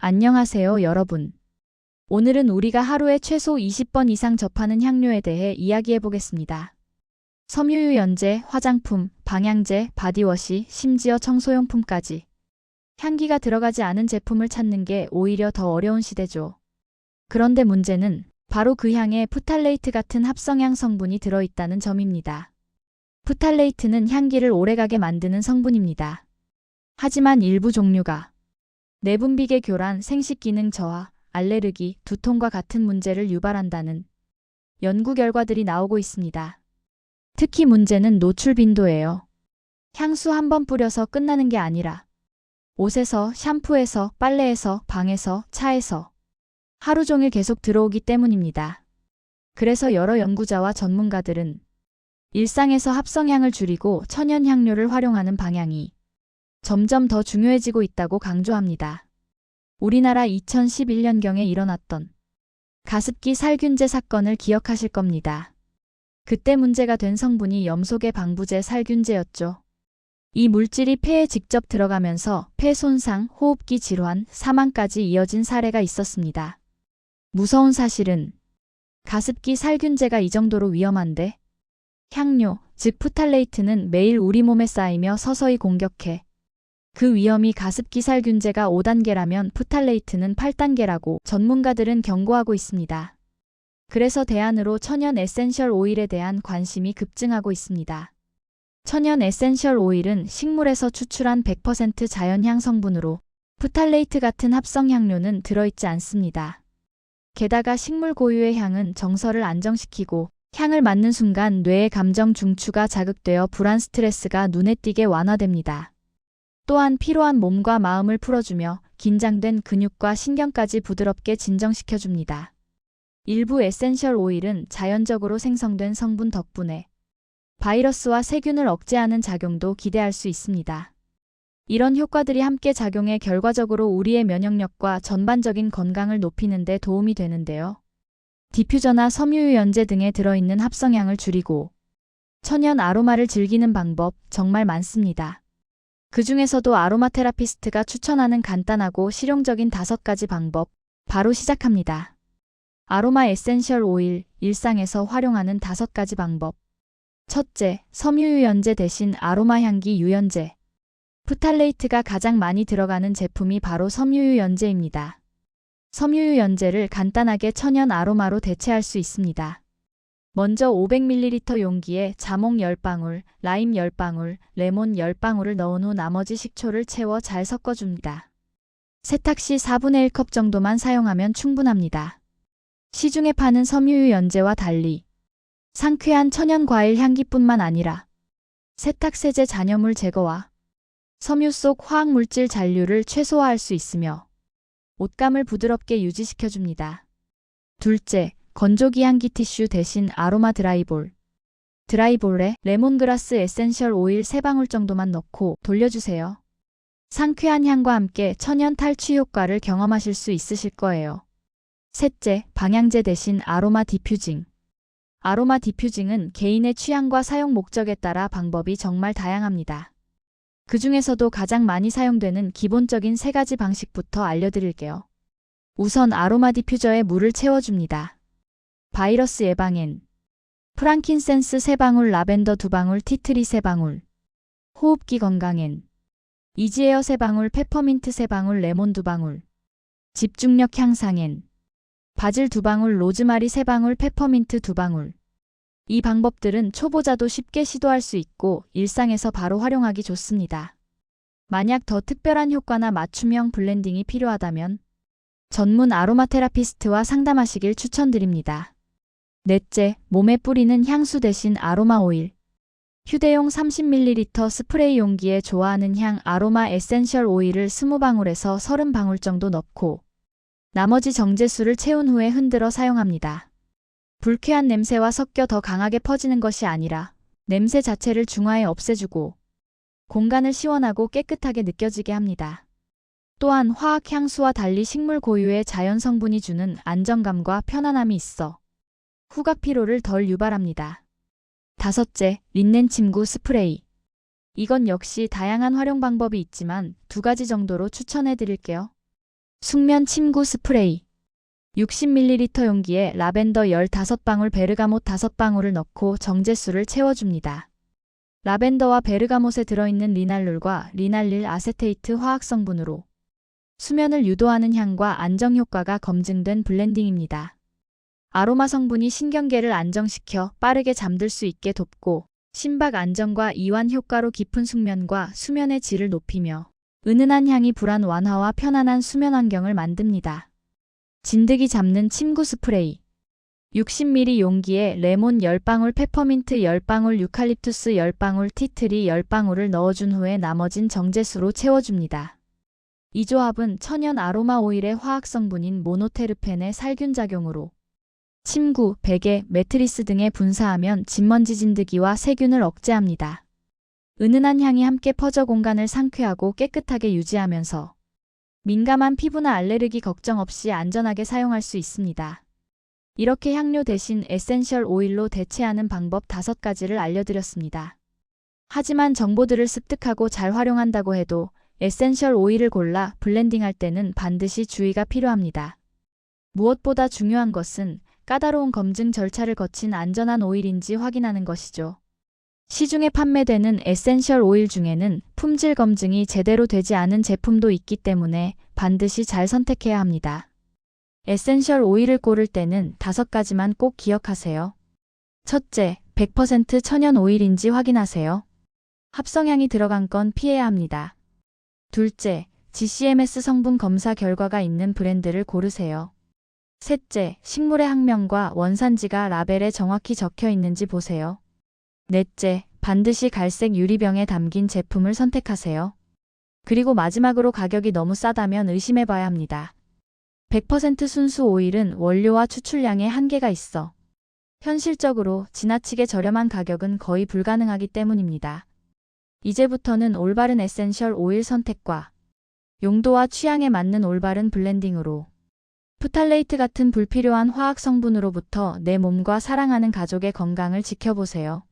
안녕하세요, 여러분. 오늘은 우리가 하루에 최소 20번 이상 접하는 향료에 대해 이야기해 보겠습니다. 섬유유연제, 화장품, 방향제, 바디워시, 심지어 청소용품까지. 향기가 들어가지 않은 제품을 찾는 게 오히려 더 어려운 시대죠. 그런데 문제는 바로 그 향에 프탈레이트 같은 합성향 성분이 들어있다는 점입니다. 프탈레이트는 향기를 오래가게 만드는 성분입니다. 하지만 일부 종류가 내분비계 교란, 생식 기능 저하, 알레르기, 두통과 같은 문제를 유발한다는 연구 결과들이 나오고 있습니다. 특히 문제는 노출 빈도예요. 향수 한 번 뿌려서 끝나는 게 아니라 옷에서, 샴푸에서, 빨래에서, 방에서, 차에서 하루 종일 계속 들어오기 때문입니다. 그래서 여러 연구자와 전문가들은 일상에서 합성향을 줄이고 천연 향료를 활용하는 방향이 점점 더 중요해지고 있다고 강조합니다. 우리나라 2011년경에 일어났던 가습기 살균제 사건을 기억하실 겁니다. 그때 문제가 된 성분이 염소계 방부제 살균제였죠. 이 물질이 폐에 직접 들어가면서 폐 손상, 호흡기 질환, 사망까지 이어진 사례가 있었습니다. 무서운 사실은 가습기 살균제가 이 정도로 위험한데 향료, 즉 프탈레이트는 매일 우리 몸에 쌓이며 서서히 공격해 그 위험이 가습기 살균제가 5단계라면 프탈레이트는 8단계라고 전문가들은 경고하고 있습니다. 그래서 대안으로 천연 에센셜 오일에 대한 관심이 급증하고 있습니다. 천연 에센셜 오일은 식물에서 추출한 100% 자연향 성분으로 프탈레이트 같은 합성 향료는 들어있지 않습니다. 게다가 식물 고유의 향은 정서를 안정시키고 향을 맡는 순간 뇌의 감정 중추가 자극되어 불안 스트레스가 눈에 띄게 완화됩니다. 또한 피로한 몸과 마음을 풀어주며 긴장된 근육과 신경까지 부드럽게 진정시켜줍니다. 일부 에센셜 오일은 자연적으로 생성된 성분 덕분에 바이러스와 세균을 억제하는 작용도 기대할 수 있습니다. 이런 효과들이 함께 작용해 결과적으로 우리의 면역력과 전반적인 건강을 높이는 데 도움이 되는데요. 디퓨저나 섬유유연제 등에 들어있는 합성향을 줄이고 천연 아로마를 즐기는 방법 정말 많습니다. 그 중에서도 아로마 테라피스트가 추천하는 간단하고 실용적인 5가지 방법, 바로 시작합니다. 아로마 에센셜 오일, 일상에서 활용하는 5가지 방법. 첫째, 섬유유연제 대신 아로마 향기 유연제. 프탈레이트가 가장 많이 들어가는 제품이 바로 섬유유연제입니다. 섬유유연제를 간단하게 천연 아로마로 대체할 수 있습니다. 먼저 500ml 용기에 자몽 10방울, 라임 10방울, 레몬 10방울을 넣은 후 나머지 식초를 채워 잘 섞어줍니다. 세탁 시 4분의 1컵 정도만 사용하면 충분합니다. 시중에 파는 섬유유연제와 달리 상쾌한 천연 과일 향기뿐만 아니라 세탁 세제 잔여물 제거와 섬유 속 화학물질 잔류를 최소화할 수 있으며 옷감을 부드럽게 유지시켜줍니다. 둘째, 건조기 향기 티슈 대신 아로마 드라이볼. 드라이볼에 레몬그라스 에센셜 오일 3방울 정도만 넣고 돌려주세요. 상쾌한 향과 함께 천연 탈취 효과를 경험하실 수 있으실 거예요. 셋째, 방향제 대신 아로마 디퓨징. 아로마 디퓨징은 개인의 취향과 사용 목적에 따라 방법이 정말 다양합니다. 그 중에서도 가장 많이 사용되는 기본적인 3가지 방식부터 알려드릴게요. 우선 아로마 디퓨저에 물을 채워줍니다. 바이러스 예방엔 프랑킨센스 3방울, 라벤더 2방울, 티트리 3방울. 호흡기 건강엔 이지에어 3방울, 페퍼민트 3방울, 레몬 2방울. 집중력 향상엔 바질 2방울, 로즈마리 3방울, 페퍼민트 2방울. 이 방법들은 초보자도 쉽게 시도할 수 있고 일상에서 바로 활용하기 좋습니다. 만약 더 특별한 효과나 맞춤형 블렌딩이 필요하다면 전문 아로마 테라피스트와 상담하시길 추천드립니다. 넷째, 몸에 뿌리는 향수 대신 아로마 오일. 휴대용 30ml 스프레이 용기에 좋아하는 향 아로마 에센셜 오일을 20방울에서 30방울 정도 넣고 나머지 정제수를 채운 후에 흔들어 사용합니다. 불쾌한 냄새와 섞여 더 강하게 퍼지는 것이 아니라 냄새 자체를 중화해 없애주고 공간을 시원하고 깨끗하게 느껴지게 합니다. 또한 화학 향수와 달리 식물 고유의 자연 성분이 주는 안정감과 편안함이 있어 후각 피로를 덜 유발합니다. 다섯째, 린넨 침구 스프레이. 이건 역시 다양한 활용 방법이 있지만 2가지 정도로 추천해 드릴게요. 숙면 침구 스프레이. 60ml 용기에 라벤더 15방울, 베르가못 5방울을 넣고 정제수를 채워줍니다. 라벤더와 베르가못에 들어있는 리날룰과 리날릴 아세테이트 화학 성분으로 수면을 유도하는 향과 안정 효과가 검증된 블렌딩입니다. 아로마 성분이 신경계를 안정시켜 빠르게 잠들 수 있게 돕고 심박 안정과 이완 효과로 깊은 숙면과 수면의 질을 높이며 은은한 향이 불안 완화와 편안한 수면 환경을 만듭니다. 진드기 잡는 침구 스프레이. 60ml 용기에 레몬 10방울, 페퍼민트 10방울, 유칼립투스 10방울, 티트리 10방울을 넣어준 후에 나머진 정제수로 채워줍니다. 이 조합은 천연 아로마 오일의 화학 성분인 모노테르펜의 살균 작용으로 침구, 베개, 매트리스 등에 분사하면 진먼지 진드기와 세균을 억제합니다. 은은한 향이 함께 퍼져 공간을 상쾌하고 깨끗하게 유지하면서 민감한 피부나 알레르기 걱정 없이 안전하게 사용할 수 있습니다. 이렇게 향료 대신 에센셜 오일로 대체하는 방법 5가지를 알려드렸습니다. 하지만 정보들을 습득하고 잘 활용한다고 해도 에센셜 오일을 골라 블렌딩할 때는 반드시 주의가 필요합니다. 무엇보다 중요한 것은 까다로운 검증 절차를 거친 안전한 오일인지 확인하는 것이죠. 시중에 판매되는 에센셜 오일 중에는 품질 검증이 제대로 되지 않은 제품도 있기 때문에 반드시 잘 선택해야 합니다. 에센셜 오일을 고를 때는 5가지만 꼭 기억하세요. 첫째, 100% 천연 오일인지 확인하세요. 합성향이 들어간 건 피해야 합니다. 둘째, GCMS 성분 검사 결과가 있는 브랜드를 고르세요. 셋째, 식물의 학명과 원산지가 라벨에 정확히 적혀 있는지 보세요. 넷째, 반드시 갈색 유리병에 담긴 제품을 선택하세요. 그리고 마지막으로 가격이 너무 싸다면 의심해 봐야 합니다. 100% 순수 오일은 원료와 추출량에 한계가 있어 현실적으로 지나치게 저렴한 가격은 거의 불가능하기 때문입니다. 이제부터는 올바른 에센셜 오일 선택과 용도와 취향에 맞는 올바른 블렌딩으로 프탈레이트 같은 불필요한 화학 성분으로부터 내 몸과 사랑하는 가족의 건강을 지켜보세요.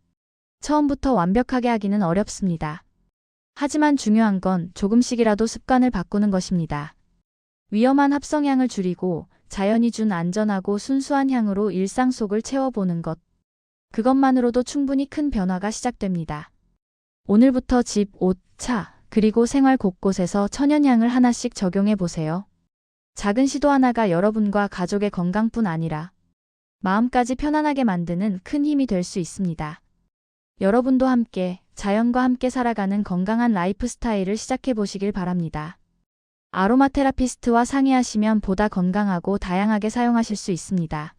처음부터 완벽하게 하기는 어렵습니다. 하지만 중요한 건 조금씩이라도 습관을 바꾸는 것입니다. 위험한 합성향을 줄이고 자연이 준 안전하고 순수한 향으로 일상 속을 채워보는 것. 그것만으로도 충분히 큰 변화가 시작됩니다. 오늘부터 집, 옷, 차, 그리고 생활 곳곳에서 천연향을 하나씩 적용해 보세요. 작은 시도 하나가 여러분과 가족의 건강뿐 아니라 마음까지 편안하게 만드는 큰 힘이 될 수 있습니다. 여러분도 함께 자연과 함께 살아가는 건강한 라이프 스타일을 시작해 보시길 바랍니다. 아로마 테라피스트와 상의하시면 보다 건강하고 다양하게 사용하실 수 있습니다.